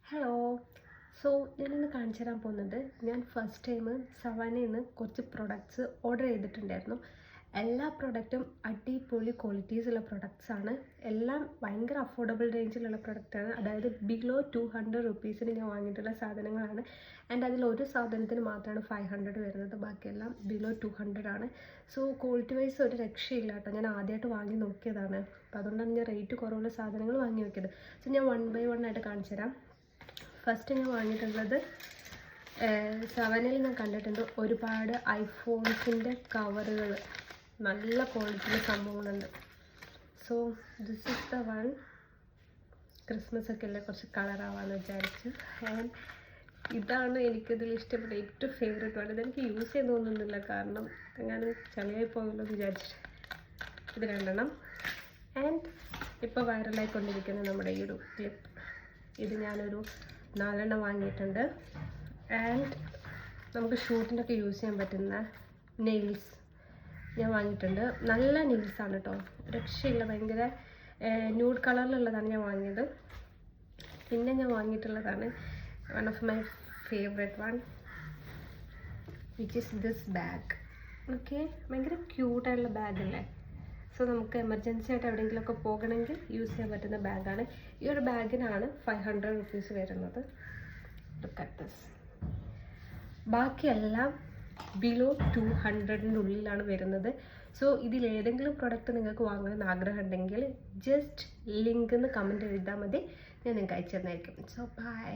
Hello. So ഞാനിന്ന് കാണിച്ചു തരാൻ പോകുന്നത് ഞാൻ ഫസ്റ്റ് ടൈം സവാനയിൽ നിന്ന് കുറച്ച് പ്രൊഡക്ട്സ് ഓർഡർ ചെയ്തിട്ടുണ്ടായിരുന്നു. എല്ലാ പ്രൊഡക്റ്റും അടിപൊളി ക്വാളിറ്റീസുള്ള പ്രൊഡക്ട്സാണ്. എല്ലാം ഭയങ്കര അഫോർഡബിൾ റേഞ്ചിലുള്ള പ്രൊഡക്റ്റാണ്. അതായത് ബിലോ 200 റുപ്പീസിന് ഞാൻ വാങ്ങിയിട്ടുള്ള സാധനങ്ങളാണ്. ആൻഡ് അതിലൊരു സാധനത്തിന് മാത്രമാണ് 500 വരുന്നത്, ബാക്കിയെല്ലാം ബിലോ 200 ആണ്. സോ ക്വാളിറ്റി വൈസ് ഒരു രക്ഷയില്ല കേട്ടോ. ഞാൻ ആദ്യമായിട്ട് വാങ്ങി നോക്കിയതാണ്, അപ്പോൾ അതുകൊണ്ടാണ് ഞാൻ റേറ്റ് കുറവുള്ള സാധനങ്ങൾ വാങ്ങി നോക്കിയത്. സോ ഞാൻ 1 by 1 ആയിട്ട് കാണിച്ചു തരാം. ഫസ്റ്റ് ഞാൻ വാങ്ങിയിട്ടുള്ളത് സെവനിൽ ഞാൻ കണ്ടിട്ടുണ്ട് ഒരുപാട് ഐഫോൺസിൻ്റെ കവറുകൾ, നല്ല ക്വാളിറ്റിയുള്ള സംഭവങ്ങളുണ്ട്. So this is the one. Christmas ഒക്കെ അല്ലേ, കുറച്ച് കളറാവാന്ന് വിചാരിച്ചു. ആൻഡ് ഇതാണ് എനിക്കിതിൽ ഇഷ്ടപ്പെട്ട ഏറ്റവും ഫേവറേറ്റ് വൺ. ഇതെനിക്ക് യൂസ് ചെയ്ത് തോന്നുന്നില്ല, കാരണം എങ്ങാനും ചളിയായി പോയല്ലോ എന്ന് വിചാരിച്ചിട്ട്. ഇത് 2 ആൻഡ് ഇപ്പോൾ വൈറലായിക്കൊണ്ടിരിക്കുന്ന നമ്മുടെ ഈ ഒരു ക്ലിപ്പ്, ഇത് ഞാനൊരു 4 വാങ്ങിയിട്ടുണ്ട്. ആൻഡ് നമുക്ക് ഷൂട്ടിനൊക്കെ യൂസ് ചെയ്യാൻ പറ്റുന്ന നെയിൽസ് ഞാൻ വാങ്ങിയിട്ടുണ്ട്. നല്ല നെയിൽസാണ് കേട്ടോ, രക്ഷയില്ല. ഭയങ്കര ന്യൂഡ് കളറിലുള്ളതാണ് ഞാൻ വാങ്ങിയത്. പിന്നെ ഞാൻ വാങ്ങിയിട്ടുള്ളതാണ് one of my favourite one, which is this bag. Okay, ഭയങ്കര ക്യൂട്ടായിട്ടുള്ള ബാഗല്ലേ. സോ നമുക്ക് എമർജൻസി ആയിട്ട് എവിടെയെങ്കിലുമൊക്കെ പോകണമെങ്കിൽ യൂസ് ചെയ്യാൻ പറ്റുന്ന ബാഗാണ്. ഈ ഒരു ബാഗിനാണ് 500 റുപ്പീസ് വരുന്നത്. ബാക്കിയെല്ലാം ബിലോ 200-ൻ്റെ ഉള്ളിലാണ് വരുന്നത്. സോ ഇതിലേതെങ്കിലും പ്രൊഡക്റ്റ് നിങ്ങൾക്ക് വാങ്ങണമെന്ന് ആഗ്രഹം ഉണ്ടെങ്കിൽ ജസ്റ്റ് ലിങ്ക് എന്ന് കമൻറ്റ് എഴുതാൽ മതി, ഞാൻ നിങ്ങൾക്ക് അയച്ചു തന്നായിരിക്കും. So by.